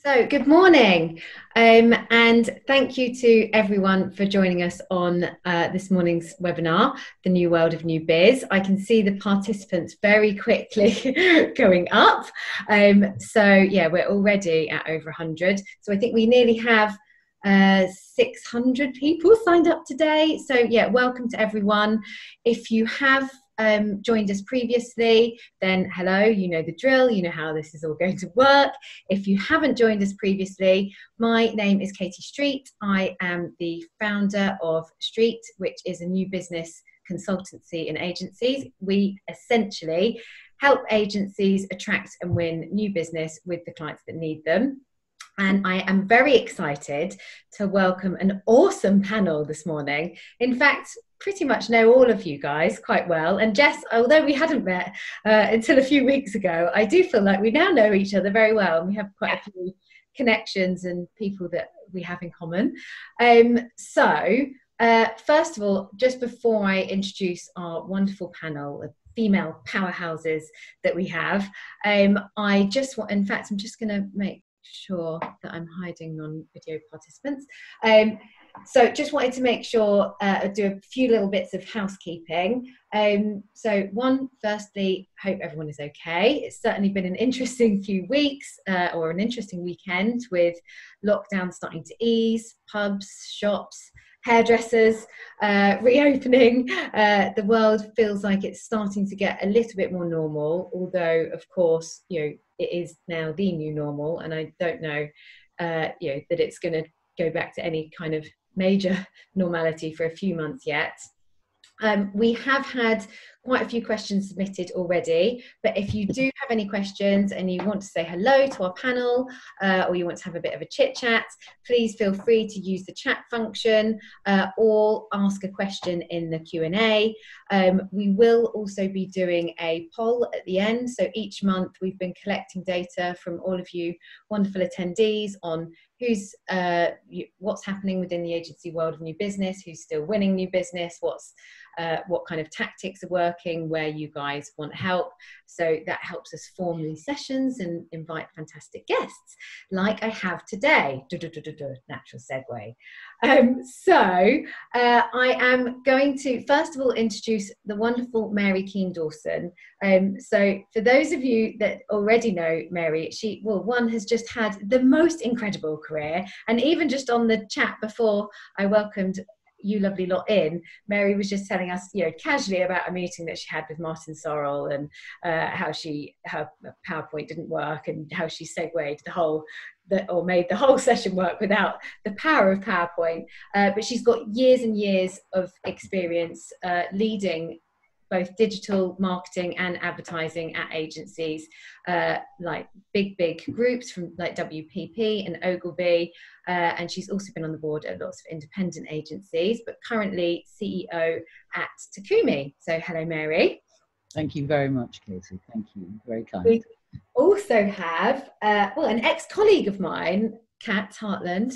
So, good morning, and thank you to everyone for joining us on this morning's webinar, The New World of New Biz. I can see the participants very quickly going up. Yeah, we're already at over 100. So I think we nearly have 600 people signed up today. So yeah, welcome to everyone. If you have joined us previously, then hello, you know the drill, you know how this is all going to work. If you haven't joined us previously, my name is Katie Street. I am the founder of Street, which is a new business consultancy and agencies. We essentially help agencies attract and win new business with the clients that need them. And I am very excited to welcome an awesome panel this morning. In fact, pretty much know all of you guys quite well. And Jess, although we hadn't met until a few weeks ago, I do feel like we now know each other very well. And we have quite a few connections and people that we have in common. First of all, just before I introduce our wonderful panel of female powerhouses that we have, I'm just going to make sure that I'm hiding non-video participants. So just wanted to make sure do a few little bits of housekeeping. Firstly, hope everyone is okay. It's certainly been an interesting few weeks or an interesting weekend with lockdown starting to ease, pubs, shops, hairdressers reopening. The world feels like it's starting to get a little bit more normal, although of course, you know, it is now the new normal, and I don't know, that it's going to go back to any kind of major normality for a few months yet. We have had quite a few questions submitted already, but if you do have any questions and you want to say hello to our panel or you want to have a bit of a chit chat, please feel free to use the chat function or ask a question in the Q&A. We will also be doing a poll at the end. So each month we've been collecting data from all of you wonderful attendees on what's happening within the agency world of new business, who's still winning new business, what kind of tactics are working, where you guys want help. So that helps us form these sessions and invite fantastic guests like I have today. Natural segue. I am going to first of all introduce the wonderful Mary Keane-Dawson. So for those of you that already know Mary, she has just had the most incredible career, and even just on the chat before I welcomed you lovely lot in, Mary was just telling us, you know, casually about a meeting that she had with Martin Sorrell and how her PowerPoint didn't work and how she segued made the whole session work without the power of PowerPoint. But she's got years and years of experience leading both digital marketing and advertising at agencies like big groups from like WPP and Ogilvy, and she's also been on the board at lots of independent agencies, but currently CEO at Takumi. So hello, Mary. Thank you very much, Katie. Thank you. Very kind. We also have an ex-colleague of mine, Kat Hartland.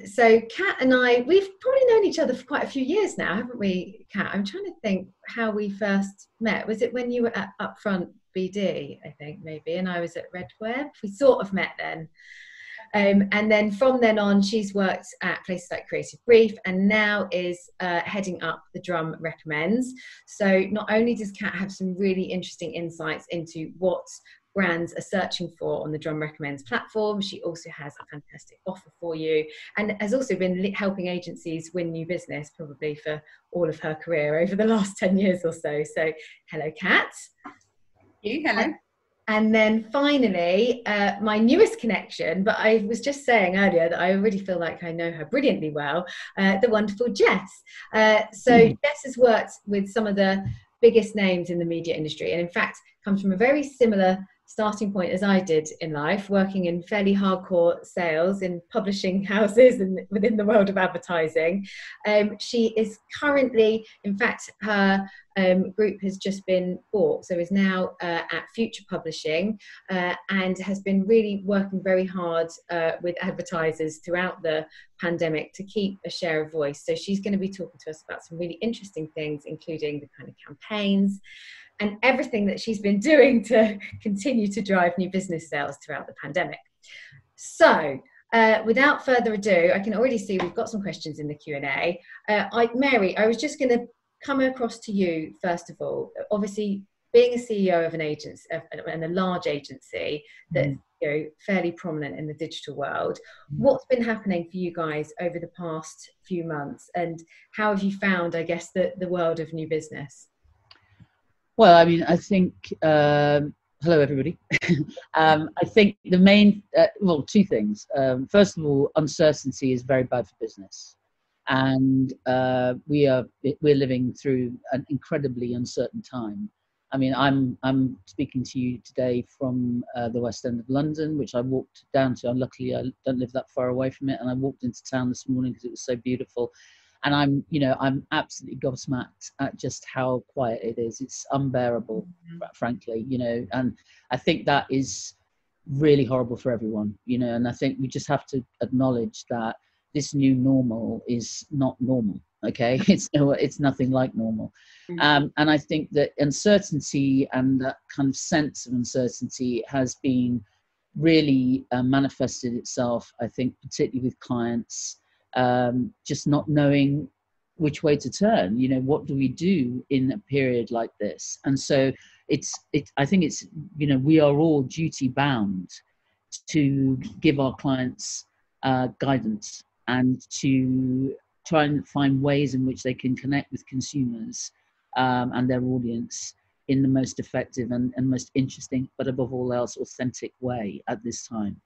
So Kat and I, we've probably known each other for quite a few years now, haven't we, Kat? I'm trying to think how we first met. Was it when you were at Upfront BD, I think, maybe, and I was at Red Web? We sort of met then. And then from then on, she's worked at places like Creative Brief and now is heading up The Drum Recommends. So not only does Kat have some really interesting insights into what brands are searching for on the Drum Recommends platform, she also has a fantastic offer for you and has also been helping agencies win new business probably for all of her career over the last 10 years or so. So hello, Kat. Thank you. Hello. And then finally, my newest connection, but I was just saying earlier that I already feel like I know her brilliantly well, the wonderful Jess. Jess has worked with some of the biggest names in the media industry, and in fact comes from a very similar starting point as I did in life, working in fairly hardcore sales in publishing houses and within the world of advertising. She is currently, in fact, her group has just been bought, so is now at Future Publishing and has been really working very hard with advertisers throughout the pandemic to keep a share of voice. So she's going to be talking to us about some really interesting things, including the kind of campaigns and everything that she's been doing to continue to drive new business sales throughout the pandemic. So, without further ado, I can already see we've got some questions in the Q&A. Mary, I was just going to come across to you first of all. Obviously, being a CEO of an agency and a large agency that's fairly prominent in the digital world, what's been happening for you guys over the past few months, and how have you found, I guess, the world of new business? Well, I mean, I think, hello, everybody. I think the main, well, two things. First of all, uncertainty is very bad for business. And we're living through an incredibly uncertain time. I mean, I'm speaking to you today from the West End of London, which I walked down to. And luckily, I don't live that far away from it. And I walked into town this morning because it was so beautiful. And I'm absolutely gobsmacked at just how quiet it is. It's unbearable, frankly, and I think that is really horrible for everyone, and I think we just have to acknowledge that this new normal is not normal. Okay. It's nothing like normal. And I think that uncertainty and that kind of sense of uncertainty has been really manifested itself, I think, particularly with clients, just not knowing which way to turn. What do we do in a period like this? And so I think it's, we are all duty bound to give our clients guidance and to try and find ways in which they can connect with consumers and their audience in the most effective and most interesting, but above all else, authentic way at this time.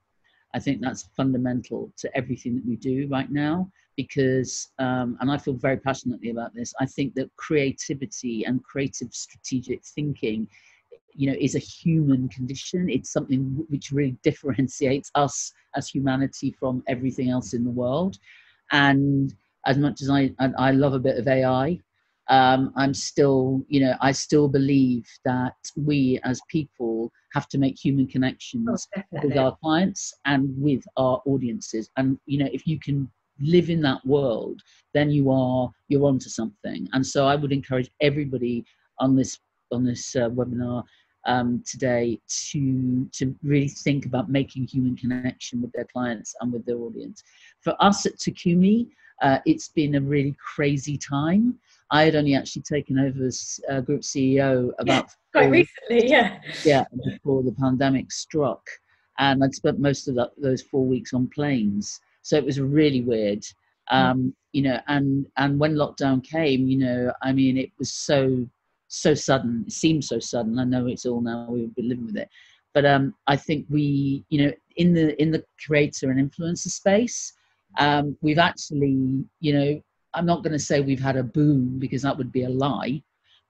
I think that's fundamental to everything that we do right now, because, and I feel very passionately about this, I think that creativity and creative strategic thinking, is a human condition. It's something which really differentiates us as humanity from everything else in the world. And as much as I love a bit of AI, I'm still, I still believe that we as people have to make human connections with our clients and with our audiences. And, if you can live in that world, then you're onto something. And so I would encourage everybody on this webinar today to really think about making human connection with their clients and with their audience. For us at Takumi, it's been a really crazy time. I had only actually taken over as group CEO about quite recently, before the pandemic struck, and I'd spent most of those 4 weeks on planes, so it was really weird. And when lockdown came, I mean, it was so sudden. It seemed so sudden. I know it's all now, we've been living with it, but I think we, in the creator and influencer space, we've actually, I'm not going to say we've had a boom, because that would be a lie,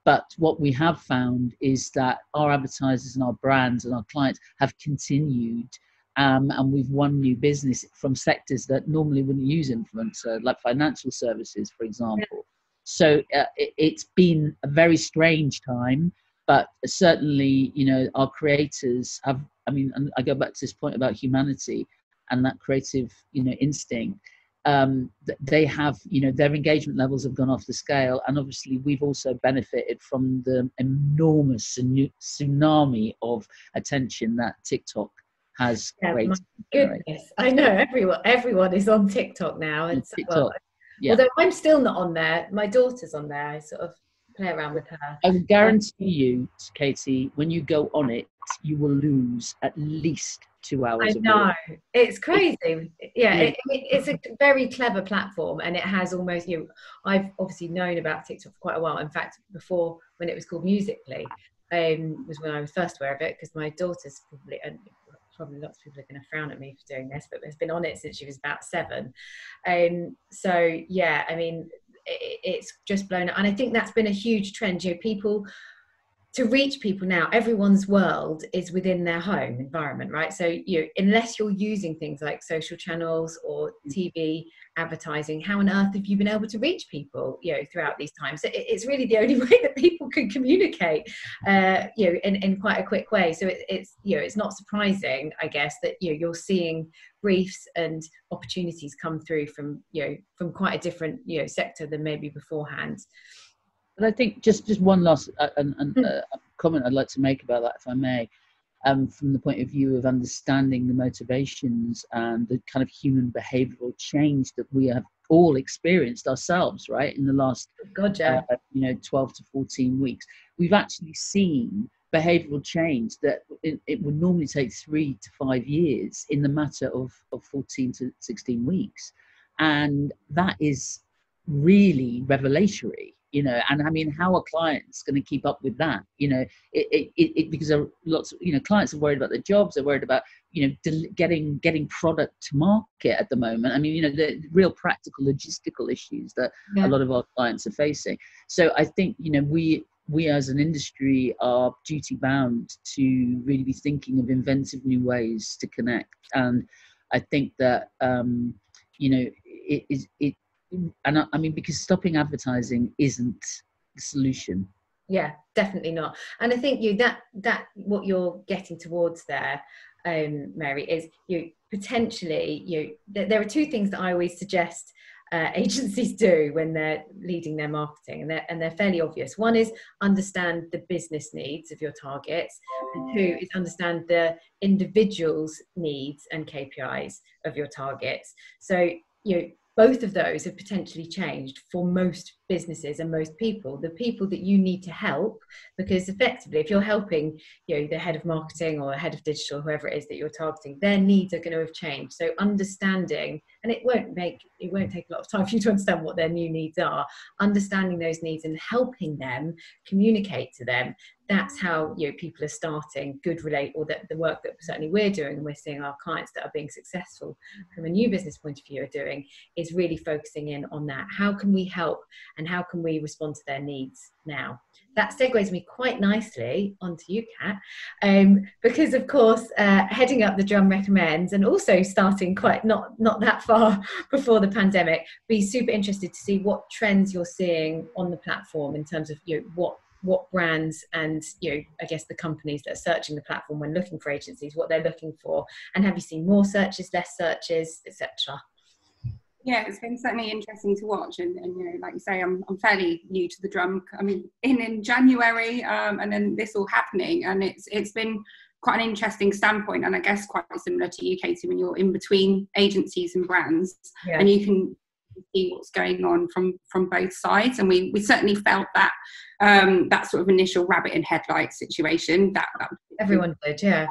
but what we have found is that our advertisers and our brands and our clients have continued, and we've won new business from sectors that normally wouldn't use influencer, like financial services, for example. So it's been a very strange time, but certainly, our creators have, and I go back to this point about humanity and that creative, instinct. They have, their engagement levels have gone off the scale, and obviously we've also benefited from the enormous tsunami of attention that TikTok has created. My goodness, I know everyone is on TikTok now, and TikTok. Although I'm still not on there, my daughter's on there. I sort of play around with her. I will guarantee you, Katie, when you go on it, you will lose at least 2 hours. I know, it's crazy. It's a very clever platform, and it has almost, I've obviously known about TikTok for quite a while. In fact, before, when it was called Musical.ly, was when I was first aware of it, because my daughter's probably lots of people are going to frown at me for doing this, but has been on it since she was about 7. So yeah, I mean, it's just blown up, and I think that's been a huge trend. People, to reach people now, everyone's world is within their home environment, right? So unless you're using things like social channels or TV advertising, how on earth have you been able to reach people throughout these times? So it's really the only way that people can communicate in quite a quick way. So it's not surprising, I guess, that you're seeing briefs and opportunities come through from quite a different sector than maybe beforehand. But I think just one last comment I'd like to make about that, if I may. from the point of view of understanding the motivations and the kind of human behavioral change that we have all experienced ourselves, right, in the last 12 to 14 weeks. We've actually seen behavioral change that it would normally take 3 to 5 years in the matter of 14 to 16 weeks. And that is really revelatory, and I mean, how are clients going to keep up with that? Because lots of, clients are worried about their jobs, they're worried about, getting product to market at the moment. I mean, the real practical logistical issues that a lot of our clients are facing. So I think, we as an industry are duty bound to really be thinking of inventive new ways to connect. And I think that, because stopping advertising isn't the solution. Yeah, definitely not. And I think that what you're getting towards there, Mary, is potentially there are two things that I always suggest agencies do when they're leading their marketing, and they're fairly obvious. One is understand the business needs of your targets, and two is understand the individual's needs and KPIs of your targets. So both of those have potentially changed for most businesses and most people, the people that you need to help, because effectively, if you're helping, the head of marketing or head of digital, whoever it is that you're targeting, their needs are going to have changed. So understanding, and it won't take a lot of time for you to understand what their new needs are, understanding those needs and helping them communicate to them. That's how people are starting or the work that certainly we're doing, and we're seeing our clients that are being successful from a new business point of view are doing, is really focusing in on that. How can we help, and how can we respond to their needs now? That segues me quite nicely onto you, Kat, because of course, heading up the Drum Recommends, and also starting quite not that far before the pandemic, be super interested to see what trends you're seeing on the platform in terms of what brands and I guess the companies that are searching the platform when looking for agencies, what they're looking for, and have you seen more searches, less searches, etc.? Yeah, it's been certainly interesting to watch, and like you say, I'm fairly new to the Drum. I mean, in January, and then this all happening, and it's been quite an interesting standpoint, and I guess quite similar to you, Katie, when you're in between agencies and brands, and you can see what's going on from both sides. And we certainly felt that that sort of initial rabbit in headlights situation that everyone did.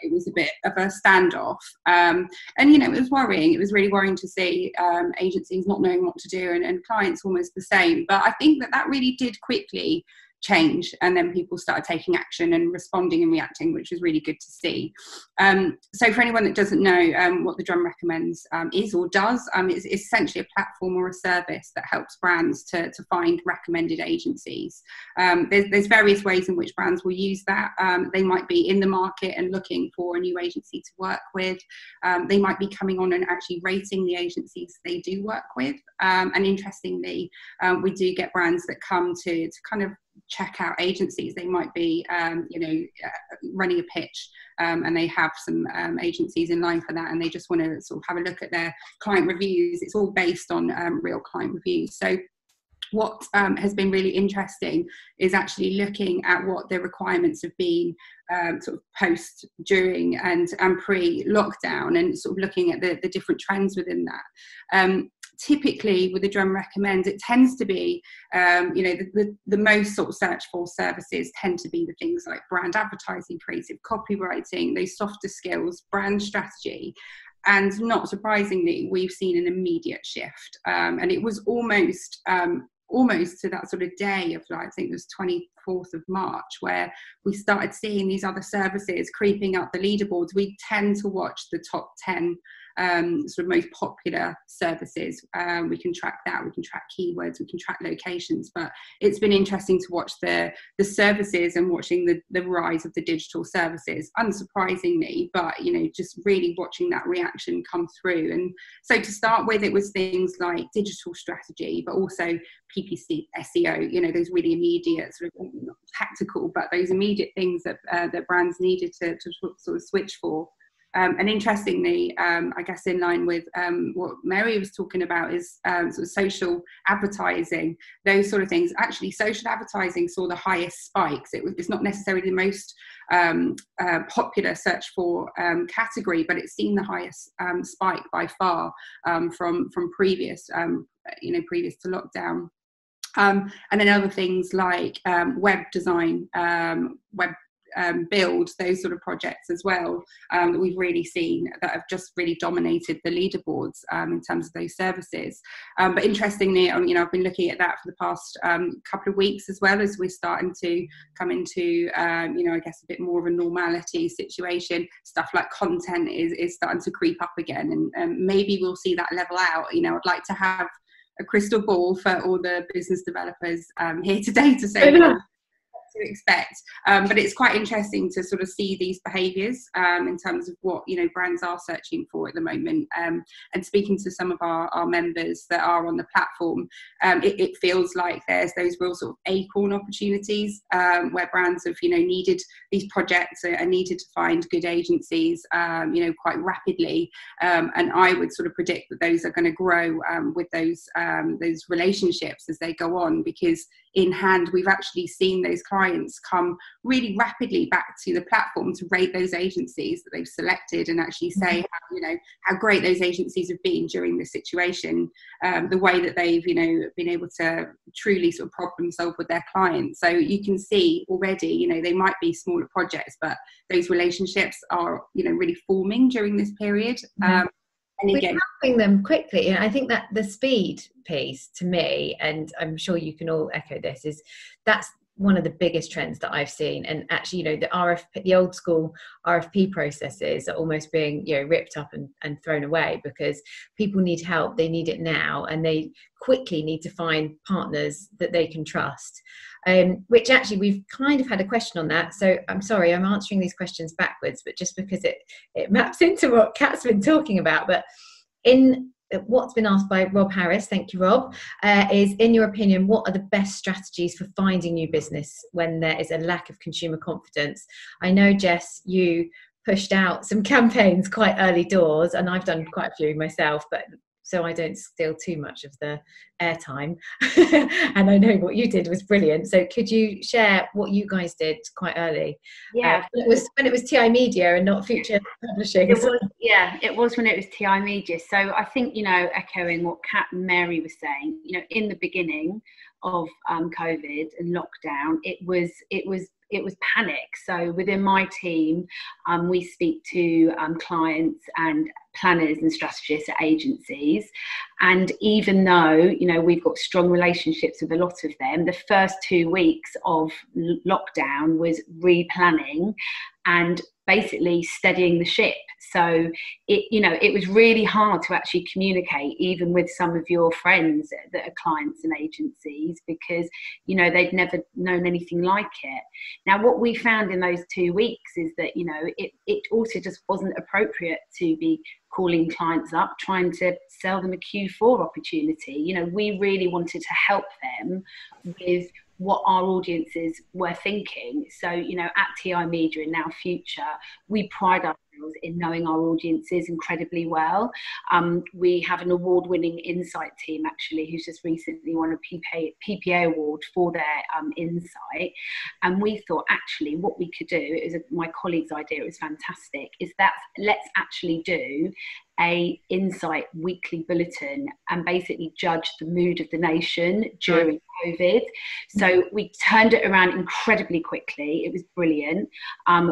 It was a bit of a standoff, and it was worrying. It was really worrying to see agencies not knowing what to do, and clients almost the same. But I think that really did quickly change, and then people started taking action and responding and reacting, which was really good to see. So for anyone that doesn't know what the Drum Recommends is or does, it's essentially a platform or a service that helps brands to find recommended agencies. There's various ways in which brands will use that. They might be in the market and looking for a new agency to work with. They might be coming on and actually rating the agencies they do work with. And interestingly, we do get brands that come to kind of check out agencies. They might be running a pitch, and they have some agencies in line for that, and they just want to sort of have a look at their client reviews. It's all based on real client reviews. So what has been really interesting is actually looking at what the requirements have been sort of post, during and pre-lockdown, and sort of looking at the different trends within that. Typically with the Drum Recommends, it tends to be, the most sort of searched for services tend to be the things like brand advertising, creative copywriting, those softer skills, brand strategy. And not surprisingly, we've seen an immediate shift. And it was almost to that sort of day of, I think it was 24th of March, where we started seeing these other services creeping up the leaderboards. We tend to watch the top 10 sort of most popular services. We can track that, we can track keywords, we can track locations, but it's been interesting to watch the services and watching the rise of the digital services, unsurprisingly, but just really watching that reaction come through. And so to start with, it was things like digital strategy, but also PPC, SEO, those really immediate sort of, not tactical, but those immediate things that brands needed to sort of switch for. And interestingly, I guess in line with what Mary was talking about is sort of social advertising, those sort of things. Actually, social advertising saw the highest spikes. It's not necessarily the most popular search for category, but it's seen the highest spike by far from previous, previous to lockdown. And then other things like web design, web build, those sort of projects as well, that we've really seen that have just really dominated the leaderboards in terms of those services. But interestingly, I've been looking at that for the past couple of weeks, as well as we're starting to come into, I guess a bit more of a normality situation. Stuff like content is starting to creep up again, and maybe we'll see that level out. I'd like to have a crystal ball for all the business developers here today to say to expect, but it's quite interesting to sort of see these behaviours in terms of what brands are searching for at the moment, and speaking to some of our members that are on the platform, it feels like there's those real sort of acorn opportunities where brands have needed these projects and needed to find good agencies quite rapidly, and I would sort of predict that those are going to grow with those relationships as they go on, because in hand we've actually seen those clients come really rapidly back to the platform to rate those agencies that they've selected, and actually say how great those agencies have been during this situation, the way that they've been able to truly sort of problem solve with their clients. So you can see already they might be smaller projects, but those relationships are really forming during this period. And again, we're helping them quickly. And I think that the speed piece, to me, and I'm sure you can all echo this, is that's one of the biggest trends that I've seen. And actually, the old school RFP processes are almost being ripped up and thrown away, because people need help, they need it now, and they quickly need to find partners that they can trust. Which actually we've kind of had a question on that, so I'm sorry I'm answering these questions backwards, but just because it maps into what Kat's been talking about. But in what's been asked by Rob Harris, thank you Rob, is, in your opinion, what are the best strategies for finding new business when there is a lack of consumer confidence? I know, Jess, you pushed out some campaigns quite early doors, and I've done quite a few myself, but so I don't steal too much of the airtime. And I know what you did was brilliant. So could you share what you guys did quite early? Yeah. When it was TI Media and not Future Publishing. It was when it was TI Media. So I think, echoing what Kat and Mary was saying, in the beginning of COVID and lockdown, it was panic. So within my team, we speak to clients and planners and strategists at agencies, and even though we've got strong relationships with a lot of them, the first 2 weeks of lockdown was replanning and basically steadying the ship. So it was really hard to actually communicate, even with some of your friends that are clients and agencies, because they'd never known anything like it. Now, what we found in those 2 weeks is that it also just wasn't appropriate to be calling clients up trying to sell them a Q4 opportunity. We really wanted to help them with what our audiences were thinking. So, at TI Media and now Future, we pride ourselves in knowing our audiences incredibly well. We have an award-winning insight team, actually, who's just recently won a PPA award for their insight. And we thought, actually, what we could do, is my colleague's idea, it was fantastic, is that let's actually do a insight weekly bulletin and basically judge the mood of the nation during COVID. So we turned it around incredibly quickly. It was brilliant.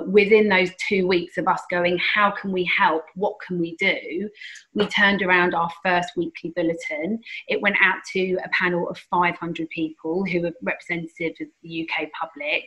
Within those 2 weeks of us going, how can we help? What can we do? We turned around our first weekly bulletin. It went out to a panel of 500 people who were representative of the UK public.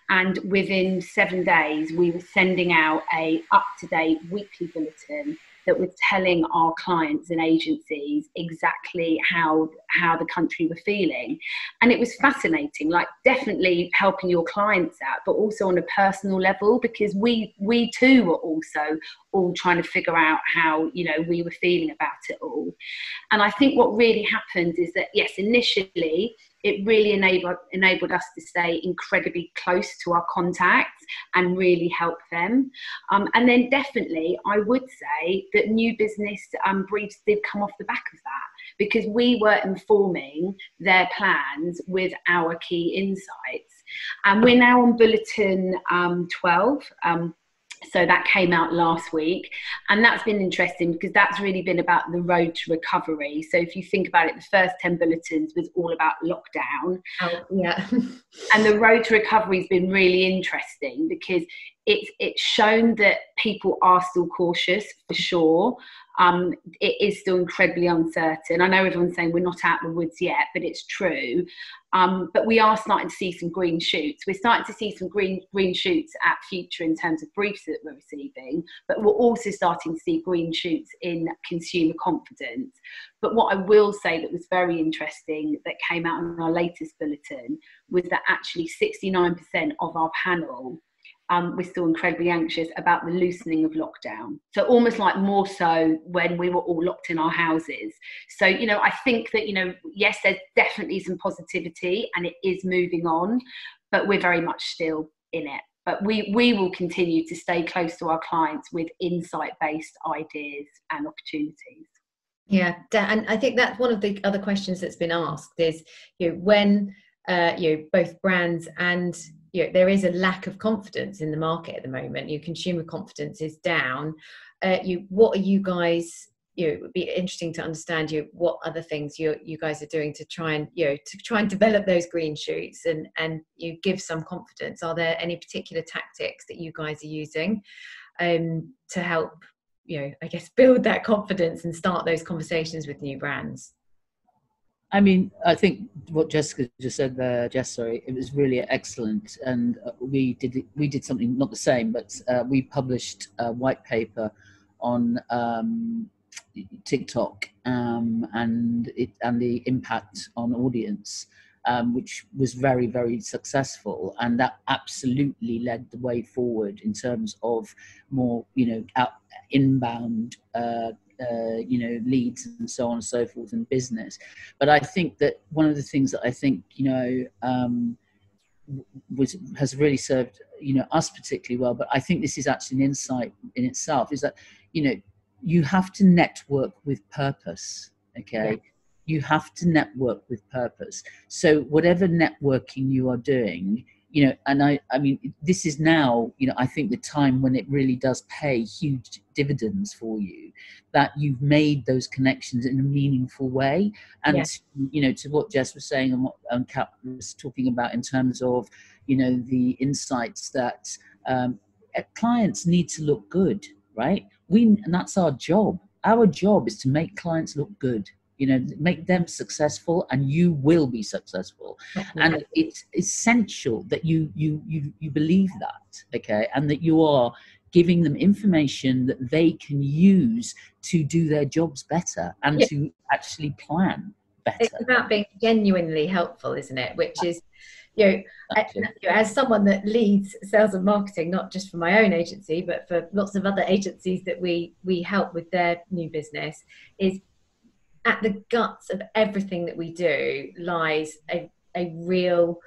And within 7 days, we were sending out a up-to-date weekly bulletin that was telling our clients and agencies exactly how the country were feeling. And it was fascinating, like definitely helping your clients out, but also on a personal level, because we too were also all trying to figure out how, we were feeling about it all. And I think what really happened is that, yes, initially it really enabled us to stay incredibly close to our contacts and really help them. And then definitely, I would say that new business briefs did come off the back of that, because we were informing their plans with our key insights. And we're now on bulletin 12. So that came out last week, and that's been interesting because that's really been about the road to recovery. So if you think about it, the first 10 bulletins was all about lockdown. Oh, yeah. And the road to recovery has been really interesting because it's shown that people are still cautious, for sure. It is still incredibly uncertain. I know everyone's saying we're not out of the woods yet, but it's true. But we are starting to see some green shoots. We're starting to see some green shoots at Future in terms of briefs that we're receiving, but we're also starting to see green shoots in consumer confidence. But what I will say that was very interesting that came out in our latest bulletin was that actually 69% of our panel we're still incredibly anxious about the loosening of lockdown. So almost like more so when we were all locked in our houses. So, I think that, yes, there's definitely some positivity and it is moving on, but we're very much still in it. But we will continue to stay close to our clients with insight-based ideas and opportunities. Yeah, and I think that's one of the other questions that's been asked is, when both brands and there is a lack of confidence in the market at the moment. Your consumer confidence is down. What are you guys? It would be interesting to understand what other things you guys are doing to try and develop those green shoots and you give some confidence. Are there any particular tactics that you guys are using to help I guess build that confidence and start those conversations with new brands? I mean, I think what Jessica just said there, it was really excellent. And we did something not the same, but we published a white paper on TikTok and the impact on audience, which was very, very successful. And that absolutely led the way forward in terms of more, inbound leads and so on and so forth in business. But I think that one of the things that I think has really served us particularly well, but I think this is actually an insight in itself, is that you have to network with purpose. Okay. Yeah. You have to network with purpose. So whatever networking you are doing, and I mean, this is now, I think the time when it really does pay huge dividends for you, that you've made those connections in a meaningful way. And, to what Jess was saying and what Kat was talking about in terms of, the insights that clients need to look good, right? And that's our job. Our job is to make clients look good. Make them successful, and you will be successful. And it's essential that you believe that, okay, and that you are giving them information that they can use to do their jobs better and to actually plan better. It's about being genuinely helpful, isn't it? Which is, as someone that leads sales and marketing, not just for my own agency, but for lots of other agencies that we help with their new business, is at the guts of everything that we do lies a real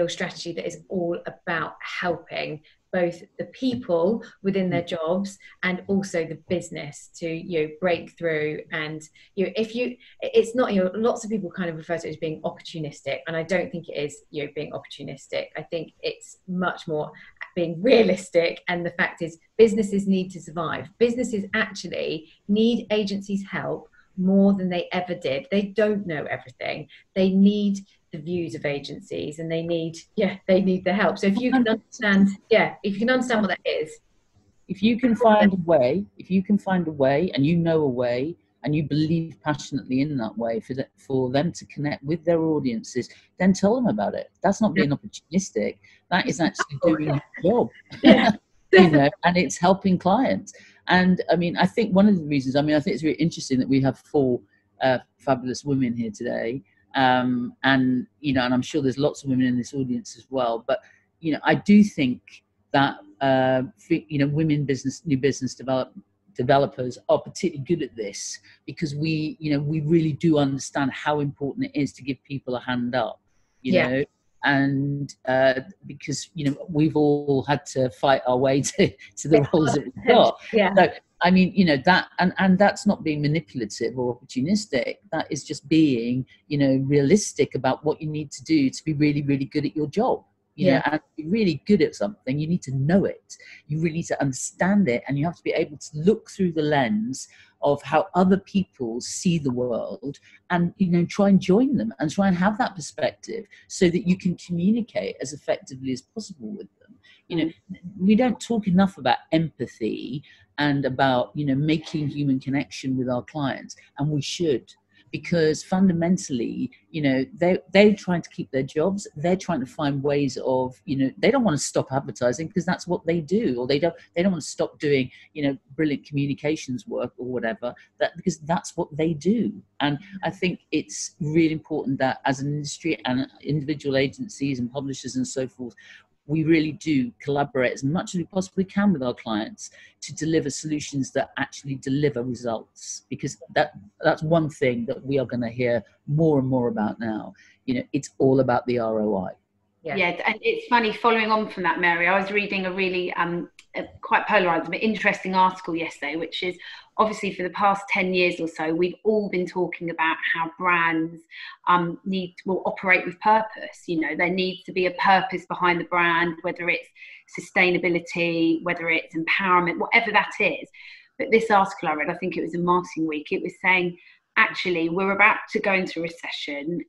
strategy that is all about helping both the people within their jobs and also the business to break through. And it's not, lots of people kind of refer to it as being opportunistic, and I don't think it is being opportunistic. I think it's much more being realistic, and the fact is businesses need to survive. Businesses actually need agencies' help more than they ever did. They don't know everything. They need the views of agencies, and they need the help. So if you can understand what that is, if you can find a way, and a way, and you believe passionately in that way for them to connect with their audiences, then tell them about it. That's not being opportunistic. That is actually doing your job. And it's helping clients. And I mean, I think one of the reasons, I think it's really interesting that we have 4 fabulous women here today. And I'm sure there's lots of women in this audience as well. But, I do think that, women new business developers are particularly good at this, because we really do understand how important it is to give people a hand up, you know, and because we've all had to fight our way to the roles that we've got. So I mean, that, and that's not being manipulative or opportunistic. That is just being, realistic about what you need to do to be really, really good at your job. And to be really good at something, you need to know it. You really need to understand it, and you have to be able to look through the lens of how other people see the world, and try and join them and try and have that perspective, so that you can communicate as effectively as possible with them. We don't talk enough about empathy and about making human connection with our clients, and we should. Because fundamentally, they're trying to keep their jobs. They're trying to find ways of, they don't want to stop advertising, because that's what they do, or they don't want to stop doing, brilliant communications work or whatever, because that's what they do. And I think it's really important that as an industry and individual agencies and publishers and so forth, we really do collaborate as much as we possibly can with our clients to deliver solutions that actually deliver results, because that's one thing that we are going to hear more and more about now. It's all about the ROI. Yeah, and it's funny, following on from that, Mary, I was reading a really quite polarizing but interesting article yesterday, which is obviously for the past 10 years or so, we've all been talking about how brands will operate with purpose. There needs to be a purpose behind the brand, whether it's sustainability, whether it's empowerment, whatever that is. But this article I read, I think it was in Marketing Week, it was saying, actually, we're about to go into a recession.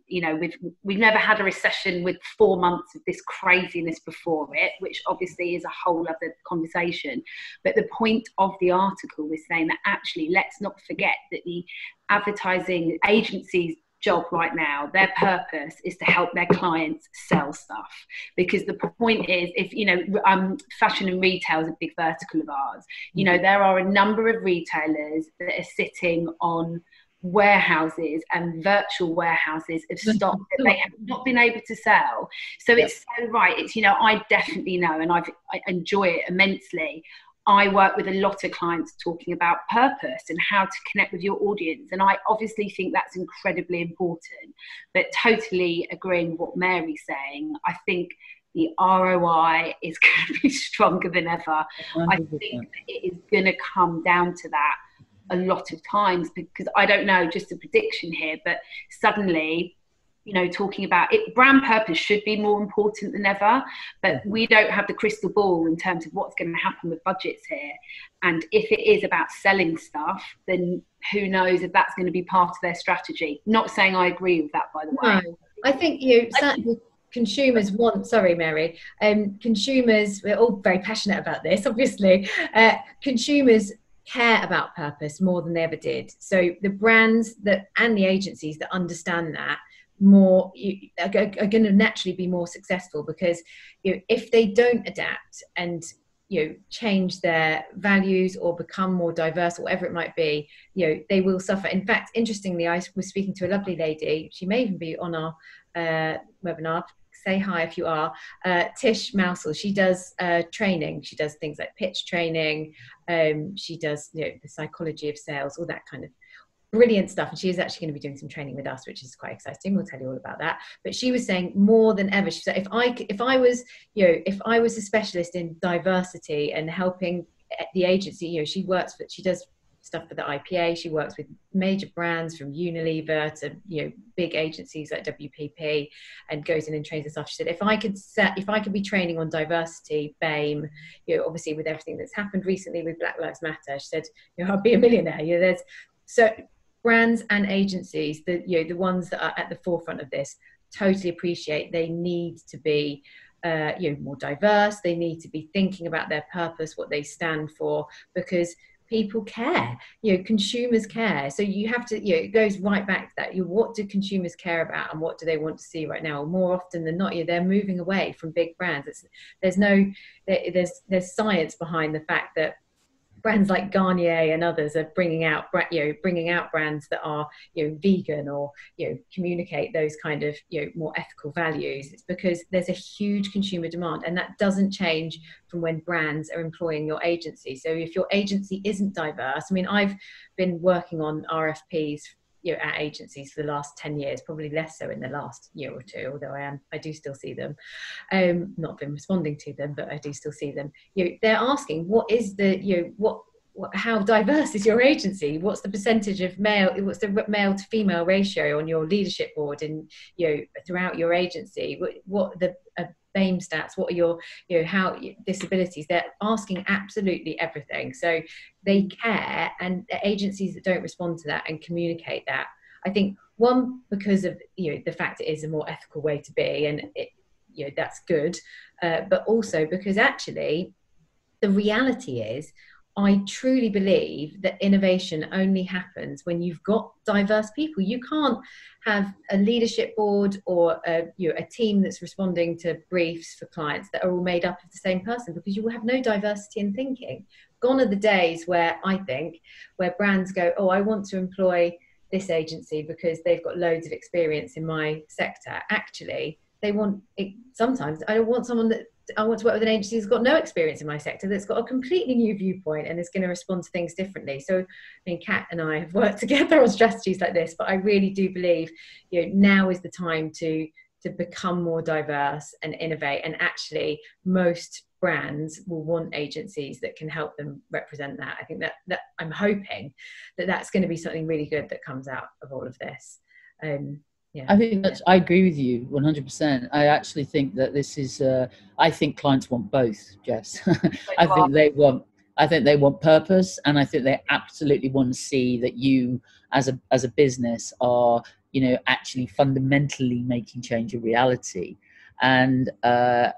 We've never had a recession with 4 months of this craziness before it, which obviously is a whole other conversation. But the point of the article was saying that actually, let's not forget that the advertising agencies' job right now, their purpose is to help their clients sell stuff. Because the point is, if fashion and retail is a big vertical of ours, there are a number of retailers that are sitting on warehouses and virtual warehouses of stock that they have not been able to sell. So it's so right. It's I definitely know, and I enjoy it immensely. I work with a lot of clients talking about purpose and how to connect with your audience. And I obviously think that's incredibly important, but totally agreeing with what Mary's saying. I think the ROI is going to be stronger than ever. 100%. I think it is going to come down to that a lot of times, because I don't know, just a prediction here, but suddenly, talking about it, brand purpose should be more important than ever, but we don't have the crystal ball in terms of what's going to happen with budgets here. And if it is about selling stuff, then who knows if that's going to be part of their strategy. Not saying I agree with that, by the way. No, I think certainly consumers want, sorry Mary, consumers, we're all very passionate about this, obviously. Consumers care about purpose more than they ever did. So the brands and the agencies that understand that more are going to naturally be more successful, because if they don't adapt and change their values or become more diverse, or whatever it might be, they will suffer. In fact, interestingly, I was speaking to a lovely lady, she may even be on our webinar, say hi if you are, Tish Mousel. She does training, she does things like pitch training, she does the psychology of sales, all that kind of brilliant stuff. And she is actually going to be doing some training with us, which is quite exciting. We'll tell you all about that. But she was saying more than ever, she said, if I was a specialist in diversity and helping the agency, she does stuff for the IPA. She works with major brands from Unilever to big agencies like WPP, and goes in and trains and stuff. She said, if I could be training on diversity, BAME, obviously with everything that's happened recently with Black Lives Matter, she said, I'd be a millionaire. So brands and agencies, the ones that are at the forefront of this, totally appreciate they need to be more diverse. They need to be thinking about their purpose, what they stand for, because people care, consumers care. So you have to, it goes right back to that. What do consumers care about, and what do they want to see right now? More often than not, they're moving away from big brands. There's science behind the fact that brands like Garnier and others are bringing out brands that are, vegan, or, communicate those kind of, more ethical values. It's because there's a huge consumer demand, and that doesn't change from when brands are employing your agency. So if your agency isn't diverse, I mean, I've been working on RFPs, at agencies for the last 10 years, probably less so in the last year or two, although I do still see them. Not been responding to them, but I do still see them. They're asking, what is the, how diverse is your agency? What's the percentage of male? What's the male to female ratio on your leadership board and, throughout your agency? What the BAME stats? What are your, how disabilities? They're asking absolutely everything. So they care, and the agencies that don't respond to that and communicate that, I think, one, because of, the fact it is a more ethical way to be, and it, that's good, but also because actually the reality is, I truly believe that innovation only happens when you've got diverse people. You can't have a leadership board or a team that's responding to briefs for clients that are all made up of the same person, because you will have no diversity in thinking. Gone are the days where brands go, oh, I want to employ this agency because they've got loads of experience in my sector. Actually, they want it. Sometimes I want to work with an agency that's got no experience in my sector, that's got a completely new viewpoint and is going to respond to things differently. So, I mean, Kat and I have worked together on strategies like this, but I really do believe, now is the time to become more diverse and innovate. And actually, most brands will want agencies that can help them represent that. I think that I'm hoping that that's going to be something really good that comes out of all of this. Yeah. I think I agree with you 100%. I actually think that this is, I think clients want both, Jess. I think they want purpose, and I think they absolutely want to see that you as a business are, actually fundamentally making change a reality. And I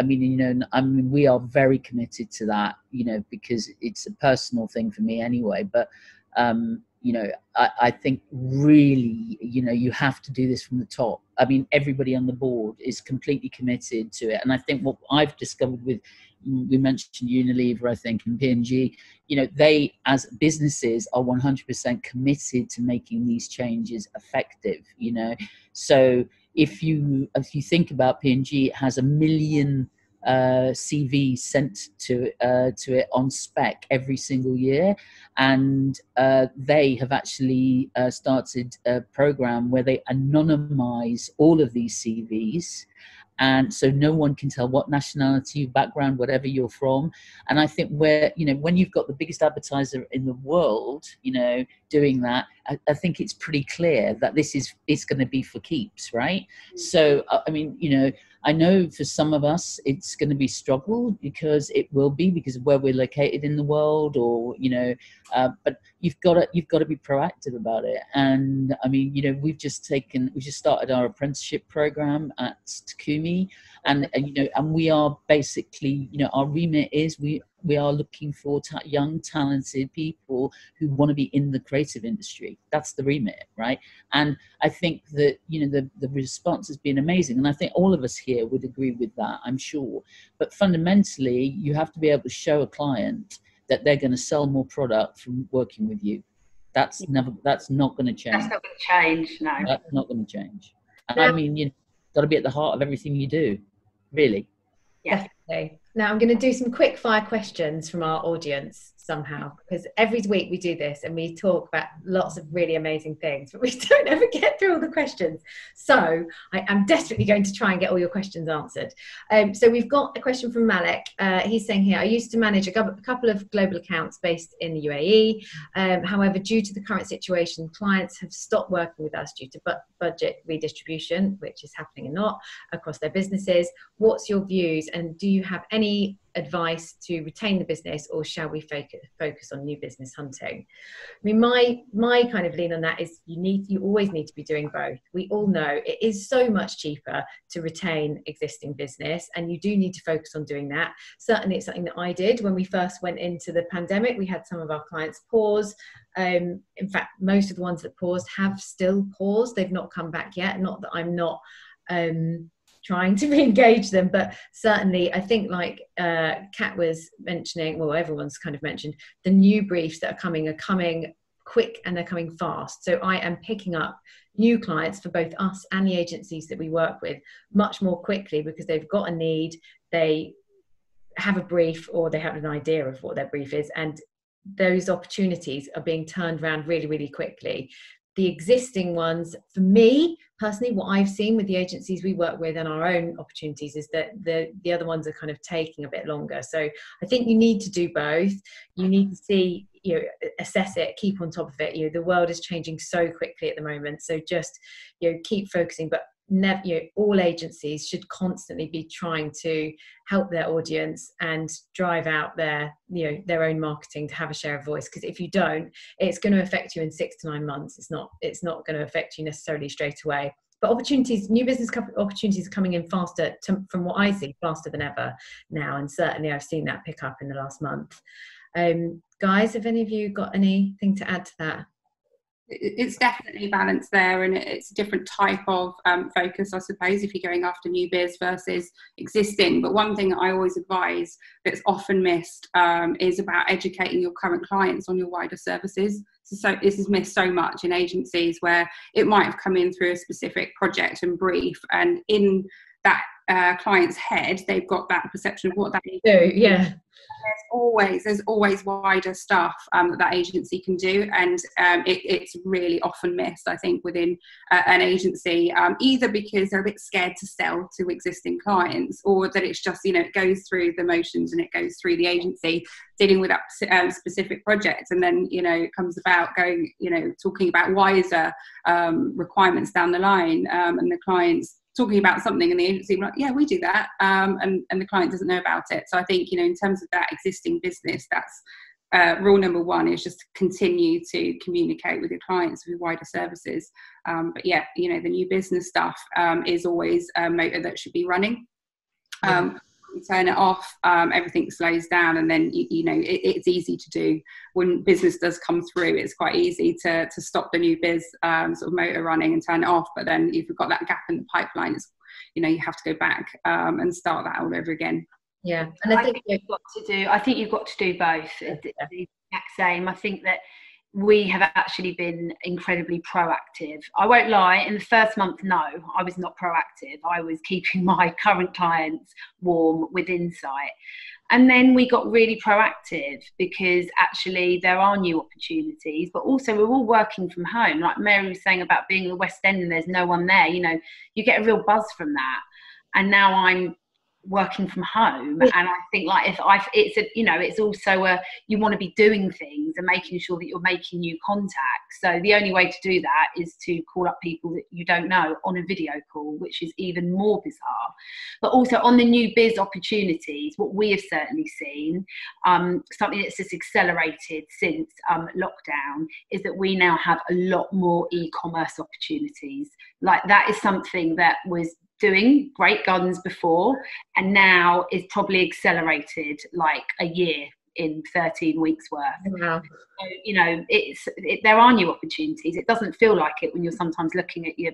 mean, we are very committed to that, because it's a personal thing for me anyway, but I think really, you have to do this from the top. I mean, everybody on the board is completely committed to it. And I think what I've discovered we mentioned Unilever, I think, and P&G, they as businesses are 100% committed to making these changes effective, So if you think about P&G, it has 1 million CV sent to it on spec every single year, and they have actually started a program where they anonymize all of these CVs, and so no one can tell what nationality, background, whatever you're from. And I think when you've got the biggest advertiser in the world, doing that, I think it's pretty clear that it's going to be for keeps, right? So I mean, I know for some of us it's going to be struggle, because of where we're located in the world, or but you've got to be proactive about it. And I mean, we've just started our apprenticeship program at Takumi, and we are basically, our remit is we are looking for young, talented people who want to be in the creative industry. That's the remit, right? And I think that, the response has been amazing. And I think all of us here would agree with that, I'm sure. But fundamentally, you have to be able to show a client that they're going to sell more product from working with you. That's not going to change. That's not going to change, no. That's not going to change. And I mean, you've got to be at the heart of everything you do, really. Yeah. Definitely. Now I'm going to do some quick fire questions from our audience somehow, because every week we do this and we talk about lots of really amazing things, but we don't ever get through all the questions. So I am desperately going to try and get all your questions answered. So we've got a question from Malik. He's saying here, I used to manage a couple of global accounts based in the UAE. However, due to the current situation, clients have stopped working with us due to budget redistribution, which is happening a lot across their businesses. What's your views, and do you have any advice to retain the business, or shall we focus on new business hunting? I mean, my kind of lean on that is you always need to be doing both. We all know it is so much cheaper to retain existing business, and you do need to focus on doing that. Certainly it's something that I did when we first went into the pandemic. We had some of our clients pause. In fact, most of the ones that paused have still paused. They've not come back yet. Not that I'm not trying to re-engage them. But certainly I think, like Kat was mentioning, well, everyone's kind of mentioned, the new briefs that are coming quick and they're coming fast. So I am picking up new clients for both us and the agencies that we work with much more quickly, because they've got a need, they have a brief, or they have an idea of what their brief is, and those opportunities are being turned around really, really quickly. The existing ones, for me personally, what I've seen with the agencies we work with and our own opportunities, is that the other ones are kind of taking a bit longer. So I think you need to do both. You need to see, assess it, keep on top of it. The world is changing so quickly at the moment. So just, keep focusing, but never, all agencies should constantly be trying to help their audience and drive out their own marketing to have a share of voice, because if you don't, it's going to affect you in 6 to 9 months. It's not going to affect you necessarily straight away. But new business opportunities are coming in faster, from what I see, faster than ever now, and certainly I've seen that pick up in the last month. Guys, have any of you got anything to add to that? It's definitely balance there, and it's a different type of focus, I suppose, if you're going after new biz versus existing. But one thing that I always advise that's often missed is about educating your current clients on your wider services. So this is missed so much in agencies, where it might have come in through a specific project and brief, and in that client's head, they've got that perception of what that is. Yeah. There's always wider stuff that agency can do, and it's really often missed, I think, within an agency, either because they're a bit scared to sell to existing clients, or that it's just, it goes through the motions and it goes through the agency dealing with that specific project, and then it comes about going, talking about wider requirements down the line, and the clients talking about something, and the agency like, yeah, we do that, and the client doesn't know about it. So I think, in terms of that existing business, that's rule number one, is just continue to communicate with your clients with wider services. But yeah, the new business stuff is always a motor that should be running. You turn it off, everything slows down, and then it's easy to do when business does come through. It's quite easy to stop the new biz sort of motor running and turn it off. But then if you've got that gap in the pipeline, it's, you have to go back and start that all over again. Yeah, and I think you've got to do both. The exact same. I think that we have actually been incredibly proactive. I won't lie, in the first month, no, I was not proactive. I was keeping my current clients warm with insight. And then we got really proactive, because actually there are new opportunities, but also we're all working from home. Like Mary was saying about being in the West End and there's no one there, you get a real buzz from that. And now I'm working from home, and I think it's also you want to be doing things and making sure that you're making new contacts. So the only way to do that is to call up people that you don't know on a video call, which is even more bizarre. But also on the new biz opportunities, what we have certainly seen, something that's just accelerated since lockdown, is that we now have a lot more e-commerce opportunities. Like, that is something that was doing great guns before, and now is probably accelerated like a year in 13 weeks worth. Wow. So, there are new opportunities. It doesn't feel like it when you're sometimes looking at your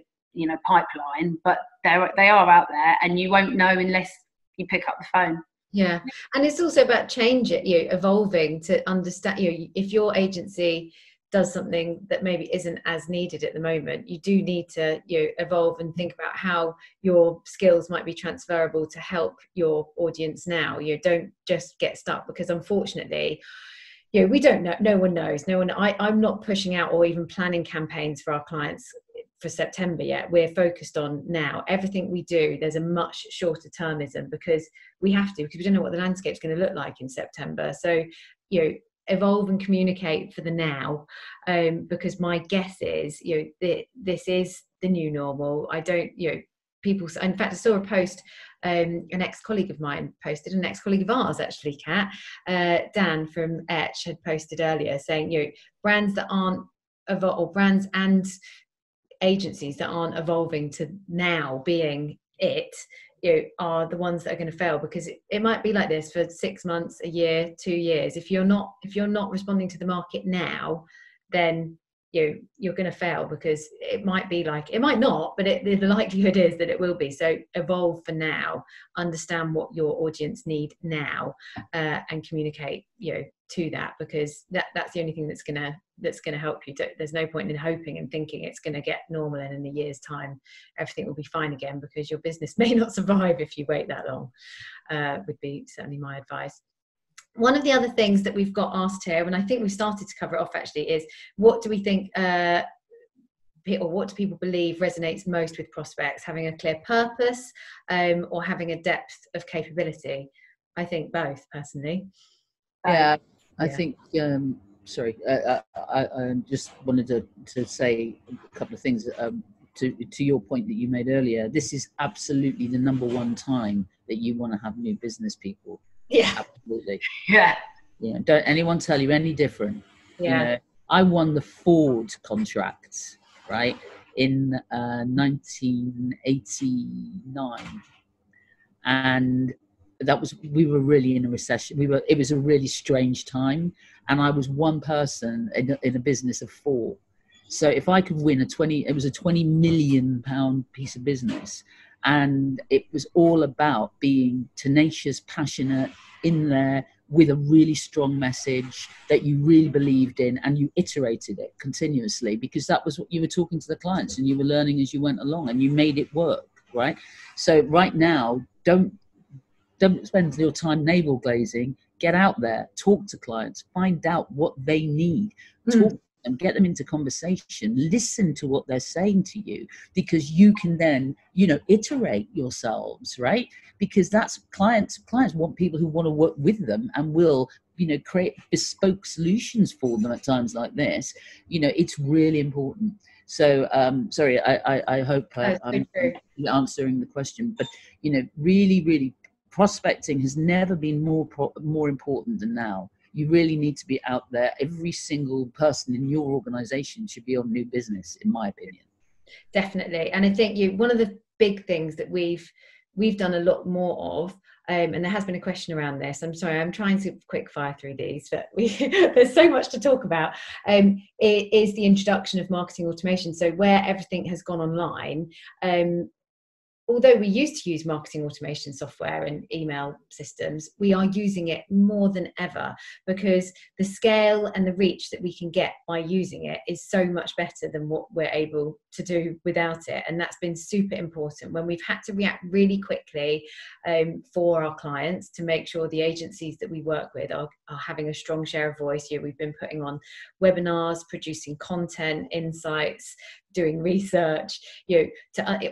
pipeline, but they are out there, and you won't know unless you pick up the phone. Yeah, and it's also about evolving to understand. If your agency does something that maybe isn't as needed at the moment, you do need to evolve and think about how your skills might be transferable to help your audience now. Don't just get stuck, because unfortunately we don't know, no one knows. I'm not pushing out or even planning campaigns for our clients for September yet. We're focused on now. Everything we do, there's a much shorter termism, because we have to, because we don't know what the landscape's going to look like in September. So evolve and communicate for the now, because my guess is this is the new normal. I don't people, in fact I saw a post, an ex-colleague of mine posted, an ex-colleague of ours actually, Kat, Dan from Etch, had posted earlier saying brands that aren't or brands and agencies that aren't evolving to now being it are the ones that are going to fail, because it might be like this for 6 months, a year, 2 years. If you're not responding to the market now, then you're going to fail, because it might be like, it might not, but the likelihood is that it will be. So evolve for now, understand what your audience need now, and communicate to that, because that's the only thing that's going to help you. There's no point in hoping and thinking it's going to get normal and in a year's time everything will be fine again, because your business may not survive if you wait that long. Would be certainly my advice. One of the other things that we've got asked here, and I think we started to cover it off actually, is what do we think, or what do people believe resonates most with prospects? Having a clear purpose, or having a depth of capability? I think both, personally. Yeah, I think, sorry, I just wanted to say a couple of things to your point that you made earlier. This is absolutely the number one time that you want to have new business people. Yeah, absolutely. Yeah. Don't anyone tell you any different. Yeah. I won the Ford contract, right, in 1989, and we were really in a recession. It was a really strange time, and I was one person in a business of 4. So if I could win it was a £20 million piece of business, and it was all about being tenacious, passionate, in there with a really strong message that you really believed in, and you iterated it continuously, because that was what you were talking to the clients, and you were learning as you went along, and you made it work, right? So right now, don't spend your time navel glazing. Get out there, talk to clients, find out what they need, talk to them, get them into conversation, listen to what they're saying to you, because you can then, iterate yourselves, right? Because that's clients want people who want to work with them and will, create bespoke solutions for them at times like this. It's really important. So, sorry, I hope I'm answering the question, but, really, really, prospecting has never been more important than now. You really need to be out there. Every single person in your organization should be on new business, in my opinion. Definitely. And I think one of the big things that we've done a lot more of, and there has been a question around this. I'm sorry, I'm trying to quick fire through these, but there's so much to talk about. It is the introduction of marketing automation. So where everything has gone online, although we used to use marketing automation software and email systems, we are using it more than ever, because the scale and the reach that we can get by using it is so much better than what we're able to do without it. And that's been super important when we've had to react really quickly for our clients, to make sure the agencies that we work with are having a strong share of voice. We've been putting on webinars, producing content, insights, doing research, to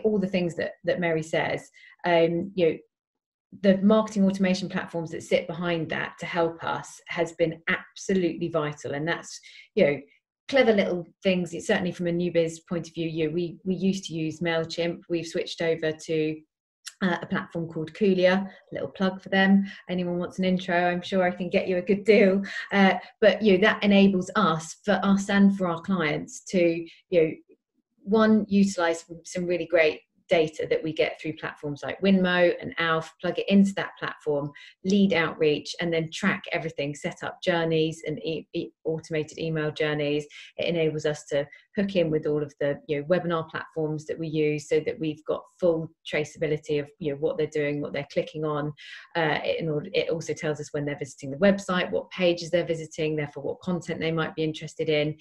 all the things that Mary says. The marketing automation platforms that sit behind that to help us has been absolutely vital. And that's, clever little things. It's certainly from a new biz point of view. We used to use MailChimp. We've switched over to a platform called Coolia. Little plug for them. Anyone wants an intro, I'm sure I can get you a good deal. But that enables us and for our clients to one, utilize some really great data that we get through platforms like Winmo and Alf, plug it into that platform, lead outreach, and then track everything, set up journeys and automated email journeys. It enables us to hook in with all of the webinar platforms that we use, so that we've got full traceability of what they're doing, what they're clicking on. It also tells us when they're visiting the website, what pages they're visiting, therefore what content they might be interested in.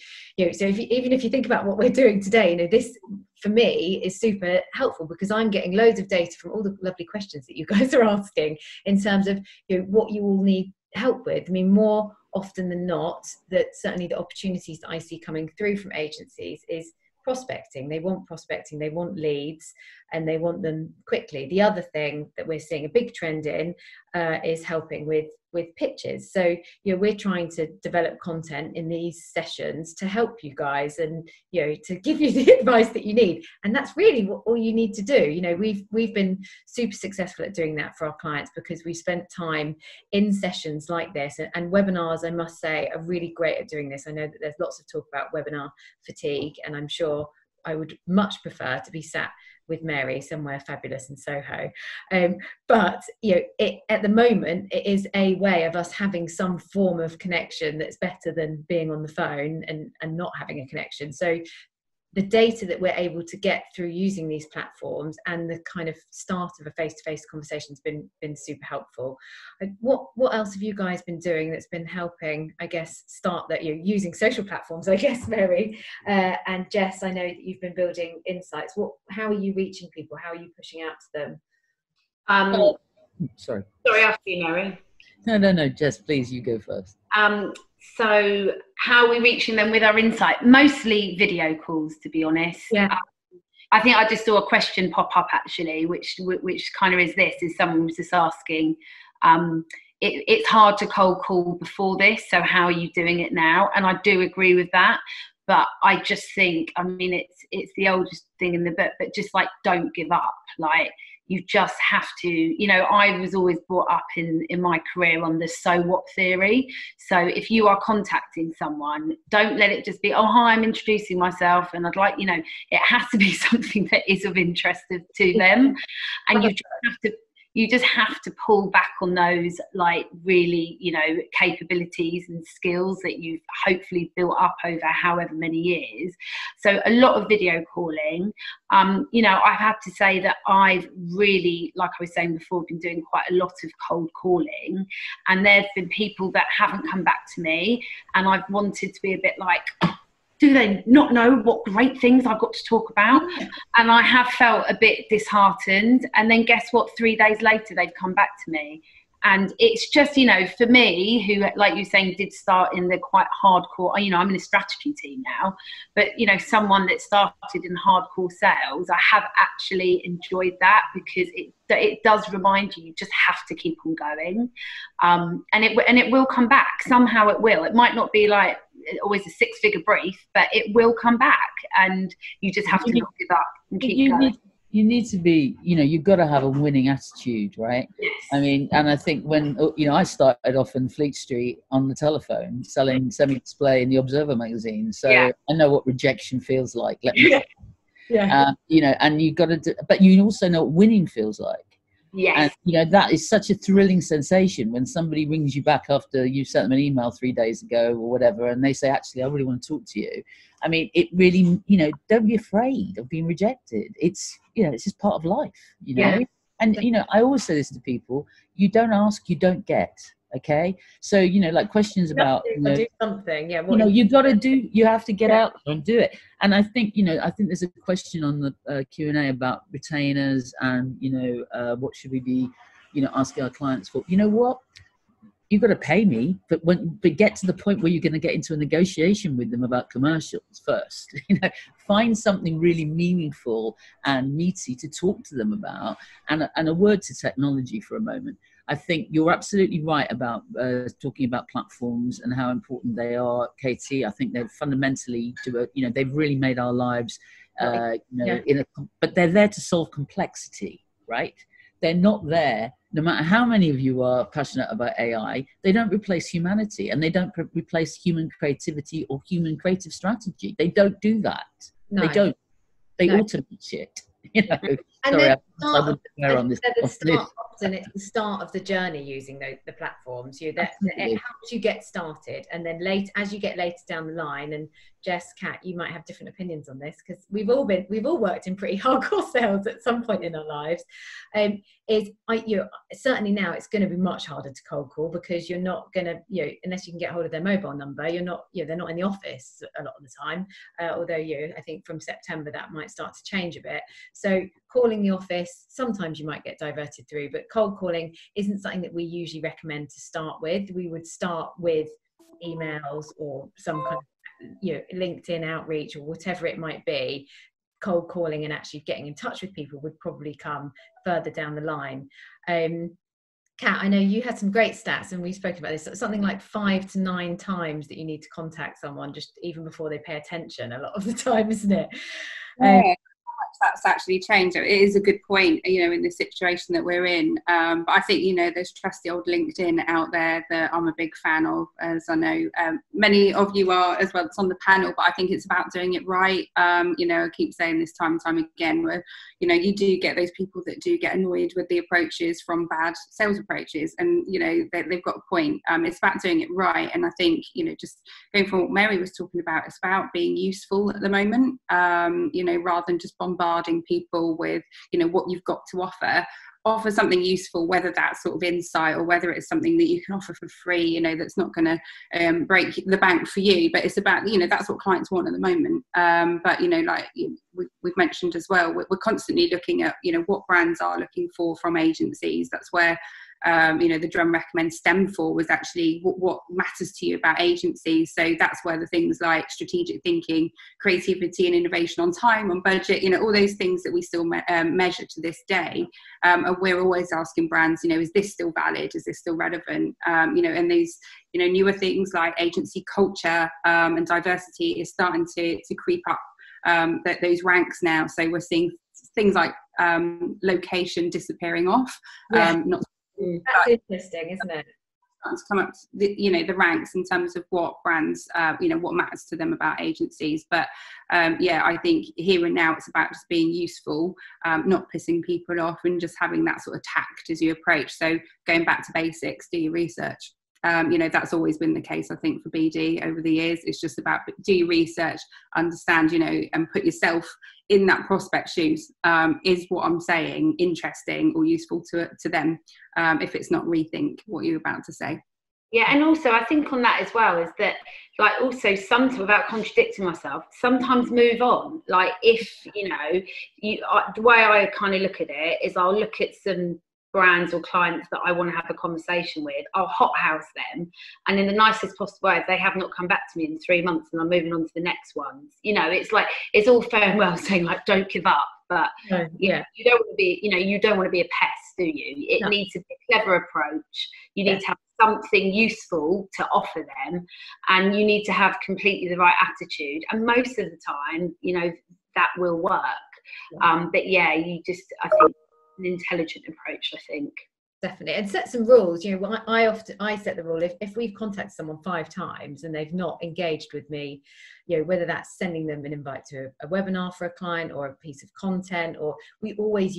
So even if you think about what we're doing today, this for me is super helpful, because I'm getting loads of data from all the lovely questions that you guys are asking in terms of what you all need help with. I mean, more often than not, that certainly the opportunities that I see coming through from agencies is prospecting. They want prospecting, they want leads, and they want them quickly. The other thing that we're seeing a big trend in is helping with pitches. So we're trying to develop content in these sessions to help you guys, and to give you the advice that you need. And that's really what all you need to do. We've been super successful at doing that for our clients, because we spent time in sessions like this, and webinars, I must say, are really great at doing this. I know that there's lots of talk about webinar fatigue, and I'm sure I would much prefer to be sat with Mary somewhere fabulous in Soho. But at the moment, it is a way of us having some form of connection that's better than being on the phone and not having a connection. So the data that we're able to get through using these platforms and the kind of start of a face-to-face conversation has been super helpful. What else have you guys been doing that's been helping, I guess, start that you're using social platforms, I guess, Mary, and Jess, I know that you've been building insights. How are you reaching people? How are you pushing out to them? Sorry, after you, Mary. No, Jess, please, you go first. So how are we reaching them with our insight? Mostly video calls, to be honest. Yeah. I think I just saw a question pop up actually, which kind of is someone was just asking, it's hard to cold call before this, so how are you doing it now? And I do agree with that, but I just think, I mean, it's the oldest thing in the book, but just like, don't give up. Like, you just have to, I was always brought up in my career on the so what theory. So if you are contacting someone, don't let it just be, oh, hi, I'm introducing myself. And I'd like, it has to be something that is of interest to them. And you just have to pull back on those, like, really, capabilities and skills that you've hopefully built up over however many years. So a lot of video calling. I have to say that I've really, like I was saying before, been doing quite a lot of cold calling, and there've been people that haven't come back to me, and I've wanted to be a bit like, do they not know what great things I've got to talk about? And I have felt a bit disheartened. And then guess what? 3 days later, they've come back to me. And it's just, for me, who, like you were saying, did start in the quite hardcore, I'm in a strategy team now, but, someone that started in hardcore sales, I have actually enjoyed that, because it does remind you just have to keep on going. And it will come back. Somehow it will. It might not be like always a 6-figure brief, but it will come back, and you just have to not give up and keep going. You need to be, you've got to have a winning attitude, right? Yes. I mean, and I think when, I started off in Fleet Street on the telephone selling semi-display in the Observer magazine. So yeah. I know what rejection feels like. Let me yeah. And you got to do, but you also know what winning feels like. Yes. And, that is such a thrilling sensation when somebody rings you back after you sent them an email 3 days ago or whatever, and they say, actually, I really want to talk to you. I mean, it really, don't be afraid of being rejected. It's, it's just part of life, Yeah. And, I always say this to people, you don't ask, you don't get. Okay. So, like questions about, do something. Yeah. You have to get out there and do it. And I think, there's a question on the Q&A about retainers and, what should we be, asking our clients for. You know what? You've got to pay me, but get to the point where you're going to get into a negotiation with them about commercials first. Find something really meaningful and meaty to talk to them about, and a word to technology for a moment. I think you're absolutely right about talking about platforms and how important they are, Katie. I think they're fundamentally they've really made our lives, but they're there to solve complexity, right? They're not there, no matter how many of you are passionate about AI, they don't replace humanity, and they don't replace human creativity or human creative strategy. They don't do that. No. They don't. They automate shit. Sorry, often it's the start of the journey using the platforms. It helps you get started, and then as you get later down the line, and Jess, Kat, you might have different opinions on this, because we've all worked in pretty hardcore sales at some point in our lives. Certainly now it's going to be much harder to cold call, because you're not going to, unless you can get hold of their mobile number, they're not in the office a lot of the time. Although I think from September that might start to change a bit. So calling the office, sometimes you might get diverted through, but cold calling isn't something that we usually recommend to start with. We would start with emails or some kind of LinkedIn outreach or whatever it might be. Cold calling and actually getting in touch with people would probably come further down the line. Kat, I know you had some great stats, and we've spoken about this, something like 5 to 9 times that you need to contact someone just even before they pay attention a lot of the time, isn't it? Yeah. that's actually changed. It is a good point, you know, in the situation that we're in. But I think, you know, there's trusty old LinkedIn out there that I'm a big fan of, as I know many of you are as well. It's on the panel, but I think it's about doing it right. You know, I keep saying this time and time again, where, you know, you do get those people that do get annoyed with the approaches from bad sales approaches, and, you know, they've got a point. It's about doing it right. And I think, you know, just going from what Mary was talking about, it's about being useful at the moment, you know, rather than just bombarding people with, you know, what you've got to offer something useful, whether that's sort of insight or whether it's something that you can offer for free, you know, that's not going to break the bank for you. But it's about, you know, that's what clients want at the moment. But, you know, like we've mentioned as well, we're constantly looking at, you know, what brands are looking for from agencies. That's where you know, the Drum Recommend STEM for was actually what matters to you about agencies. So that's where the things like strategic thinking, creativity and innovation on time, on budget, you know, all those things that we still measure to this day. And we're always asking brands, you know, is this still valid? Is this still relevant? You know, and these, you know, newer things like agency culture and diversity is starting to creep up those ranks now. So we're seeing things like location disappearing off. Not That's interesting, isn't it? To come up you know, the ranks in terms of what brands you know, what matters to them about agencies. But yeah, I think here and now it's about just being useful, not pissing people off, and just having that sort of tact as you approach. So going back to basics, do your research. You know, that's always been the case, I think, for BD over the years. It's just about do your research, understand, you know, and put yourself in that prospect shoes. Is what I'm saying interesting or useful to them? If it's not, rethink what you're about to say. Yeah, and also I think on that as well is that, like, also sometimes, without contradicting myself, sometimes move on. Like, if, you know, the way I kind of look at it is I'll look at some brands or clients that I want to have a conversation with, I'll hothouse them, and in the nicest possible way, if they have not come back to me in 3 months and I'm moving on to the next ones, you know, it's like, it's all fair and well saying, like, don't give up, but yeah, you don't want to be, you know, you don't want to be a pest, do you? It needs to be a clever approach. You need to have something useful to offer them, and you need to have completely the right attitude, and most of the time, you know, that will work. But yeah, you just, I think, an intelligent approach, I think. Definitely. And set some rules. You know, I set the rule, if we've contacted someone 5 times and they've not engaged with me, you know, whether that's sending them an invite to a webinar for a client or a piece of content, or we always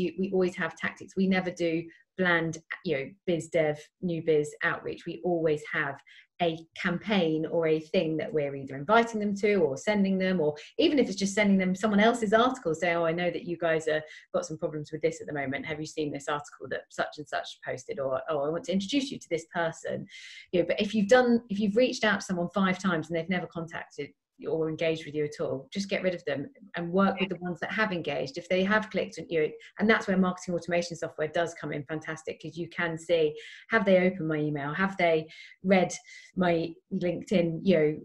have tactics. We never do bland, you know, biz dev, new biz outreach. We always have a campaign or a thing that we're either inviting them to or sending them, or even if it's just sending them someone else's article, say, oh, I know that you guys are got some problems with this at the moment, have you seen this article that such and such posted? Or, oh, I want to introduce you to this person. You know, but if you've reached out to someone 5 times and they've never contacted or engaged with you at all, just get rid of them and work with the ones that have engaged. If they have clicked on you, and that's where marketing automation software does come in fantastic, because you can see, have they opened my email, have they read my LinkedIn, you know,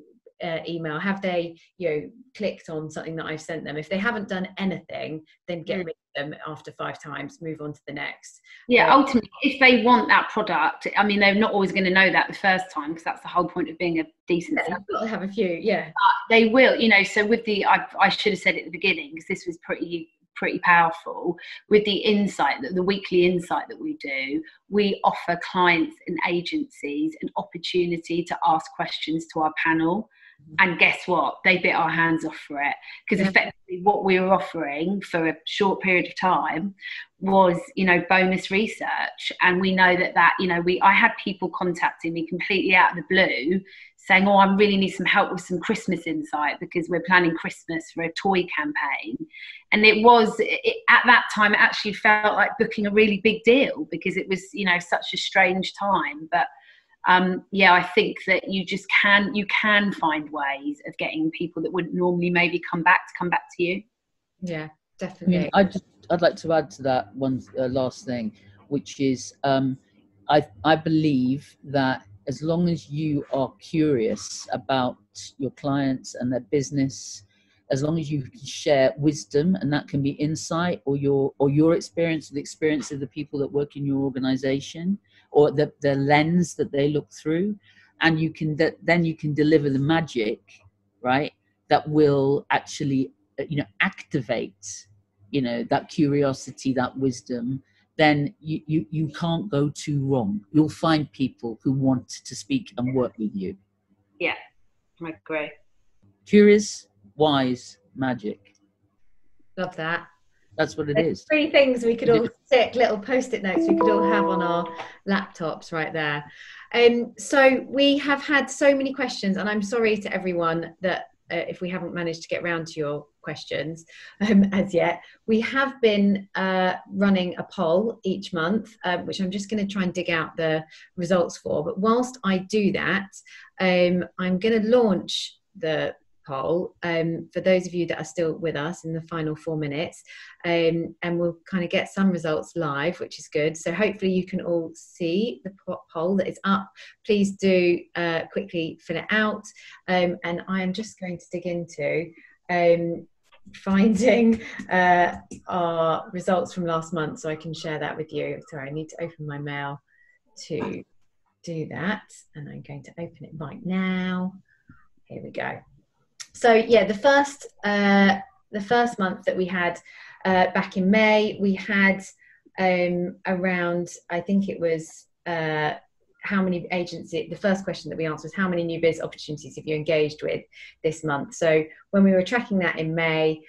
email, have they, you know, clicked on something that I've sent them. If they haven't done anything, then get rid of them after 5 times, move on to the next. Yeah, ultimately, if they want that product, I mean, they're not always going to know that the first time, because that's the whole point of being a decent. Yeah, you've got to have a few, yeah. They will, you know. So with the, I should have said it at the beginning, because this was pretty powerful. With the insight, the weekly insight that we do, we offer clients and agencies an opportunity to ask questions to our panel. And guess what? They bit our hands off for it, because effectively what we were offering for a short period of time was, you know, bonus research. And we know that, you know, I had people contacting me completely out of the blue saying, oh, I really need some help with some Christmas insight because we're planning Christmas for a toy campaign. And at that time, it actually felt like booking a really big deal, because it was, you know, such a strange time. But yeah, I think that you can find ways of getting people that wouldn't normally maybe come back to you. Yeah, definitely. I mean, I'd like to add to that one last thing, which is I believe that as long as you are curious about your clients and their business, as long as you can share wisdom, and that can be insight or your experience, or the experience of the people that work in your organization, or the lens that they look through, and then you can deliver the magic, right, that will actually activate you know, that curiosity, that wisdom, then you can't go too wrong. You'll find people who want to speak and work with you. Yeah, I agree. Curious, wise, magic. Love that. That's what it There's is. 3 things we could all stick, little post-it notes we could all have on our laptops right there. So we have had so many questions, and I'm sorry to everyone that if we haven't managed to get round to your questions as yet. We have been running a poll each month, which I'm just going to try and dig out the results for. But whilst I do that, I'm going to launch the poll for those of you that are still with us in the final 4 minutes, and we'll kind of get some results live, which is good. So hopefully you can all see the poll that is up. Please do quickly fill it out, and I am just going to dig into finding our results from last month so I can share that with you. Sorry, I need to open my mail to do that, and I'm going to open it right now. Here we go. So yeah, the first month that we had back in May, we had around, I think it was how many agencies, the first question that we answered was how many new biz opportunities have you engaged with this month? So when we were tracking that in May,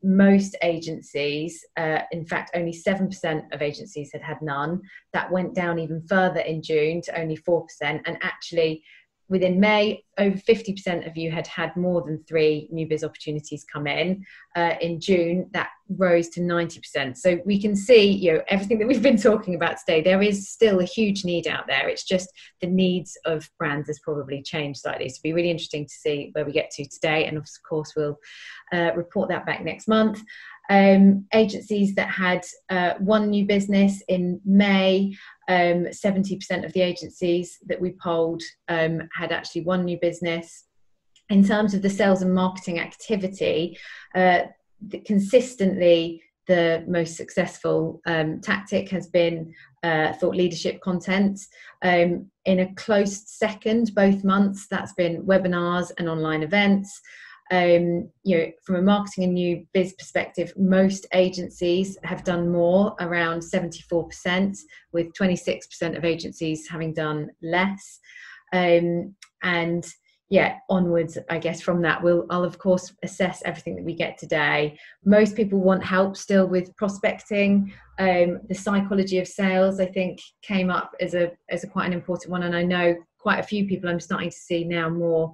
most agencies, in fact only 7% of agencies had none. That went down even further in June to only 4%, and actually within May, over 50% of you had more than 3 new biz opportunities come in. In June, that rose to 90%. So we can see, you know, everything that we've been talking about today, there is still a huge need out there. It's just the needs of brands has probably changed slightly. So it'll be really interesting to see where we get to today. And of course, we'll report that back next month. Agencies that had 1 new business in May, 70% of the agencies that we polled had actually 1 new business. In terms of the sales and marketing activity, consistently the most successful tactic has been thought leadership content. In a close second, both months, that's been webinars and online events. You know, from a marketing and new biz perspective, most agencies have done more, around 74%, with 26% of agencies having done less. And yeah, onwards, I guess from that, I'll of course assess everything that we get today. Most people want help still with prospecting. The psychology of sales, I think, came up as a quite an important one, and I know quite a few people I'm starting to see now more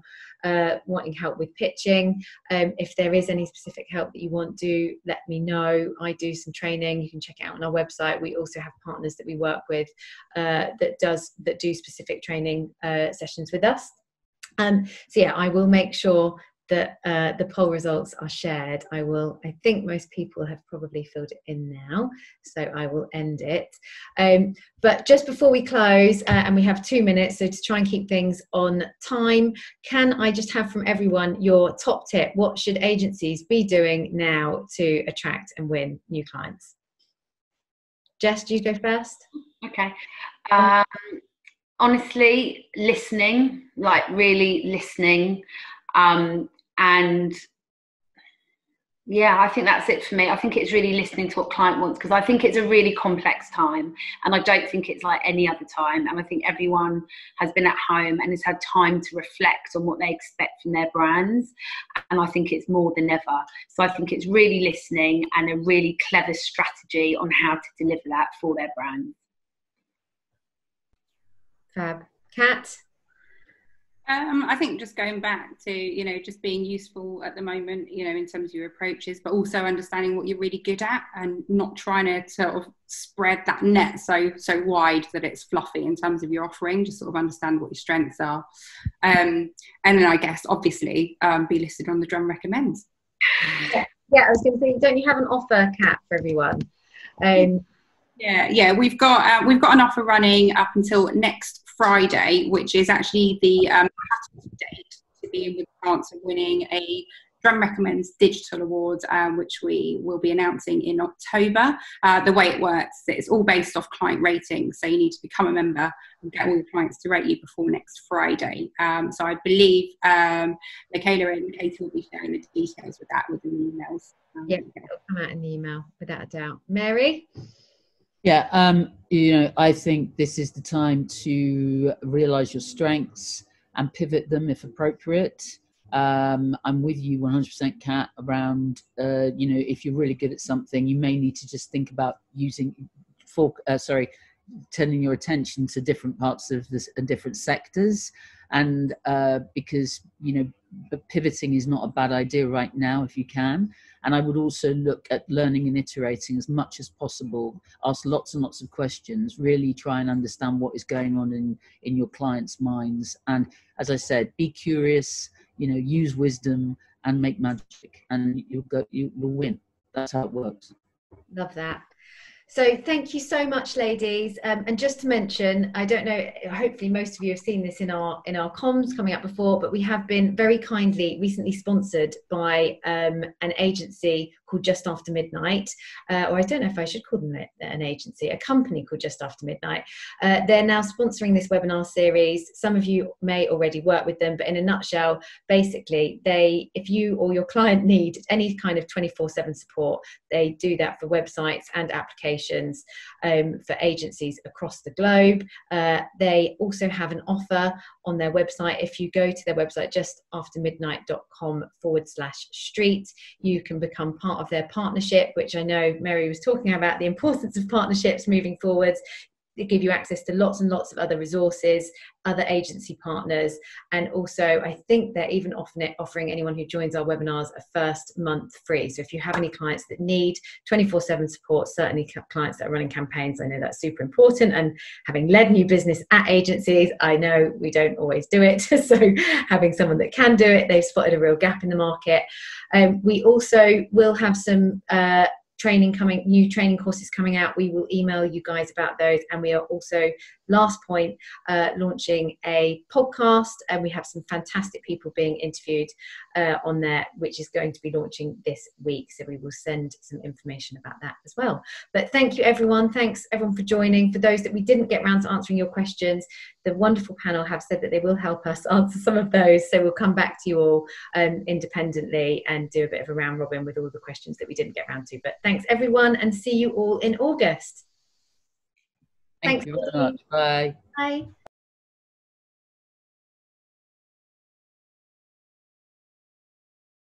wanting help with pitching. If there is any specific help that you want, do let me know. I do some training. You can check it out on our website. We also have partners that we work with that do specific training sessions with us. So yeah, I will make sure that the poll results are shared. I think most people have probably filled it in now, so I will end it. But just before we close, and we have 2 minutes, so to try and keep things on time, can I just have from everyone your top tip? What should agencies be doing now to attract and win new clients? Jess, do you go first? Okay. Honestly, listening, like really listening. And yeah, I think that's it for me. I think it's really listening to what client wants, because I think it's a really complex time, and I don't think it's like any other time. And I think everyone has been at home and has had time to reflect on what they expect from their brands. And I think it's more than ever. So I think it's really listening and a really clever strategy on how to deliver that for their brands. Fab. Kat? I think just going back to, you know, just being useful at the moment, you know, in terms of your approaches, but also understanding what you're really good at and not trying to sort of spread that net so wide that it's fluffy in terms of your offering. Just sort of understand what your strengths are. And then I guess, obviously, be listed on the Drum Recommends. Yeah, I was going to say, don't you have an offer, Kat, for everyone? Yeah, we've got an offer running up until next Friday, which is actually the date to be in with the chance of winning a Drum Recommends Digital Awards, which we will be announcing in October. The way it works, it's all based off client ratings, so you need to become a member and get all your clients to rate you before next Friday. So I believe Michaela and Katie will be sharing the details with that within the emails. Yeah, it'll come out in the email without a doubt. Mary? Yeah, I think this is the time to realize your strengths and pivot them if appropriate. I'm with you 100%, Kat, around, if you're really good at something, you may need to just think about turning your attention to different parts of this and different sectors. And because, pivoting is not a bad idea right now if you can. And I would also look at learning and iterating as much as possible, ask lots and lots of questions, really try and understand what is going on in your clients' minds. And as I said, be curious, use wisdom and make magic, and you'll win. That's how it works. Love that. So thank you so much, ladies. And just to mention, I don't know, hopefully most of you have seen this in our comms coming up before, but we have been very kindly recently sponsored by an agency called Just After Midnight, or I don't know if I should call them an agency, a company called Just After Midnight. They're now sponsoring this webinar series. Some of you may already work with them, but in a nutshell, basically, if you or your client need any kind of 24/7 support, they do that for websites and applications for agencies across the globe. They also have an offer on their website. If you go to their website, justaftermidnight.com/street, you can become part of their partnership, which I know Mary was talking about, the importance of partnerships moving forwards. They give you access to lots and lots of other resources, other agency partners, and also I think they're even offering anyone who joins our webinars a first month free. So if you have any clients that need 24/7 support, certainly clients that are running campaigns, I know that's super important. And having led new business at agencies, I know we don't always do it. So having someone that can do it, they've spotted a real gap in the market. We also will have some new training courses coming out. We will email you guys about those, and we are also, last point, launching a podcast, and we have some fantastic people being interviewed on there, which is going to be launching this week, so we will send some information about that as well. But thank you everyone, thanks everyone for joining. For those that we didn't get around to answering your questions, the wonderful panel have said that they will help us answer some of those, so we'll come back to you all independently and do a bit of a round robin with all the questions that we didn't get around to. But thanks everyone, and see you all in August. Thank you very much. Bye. Bye.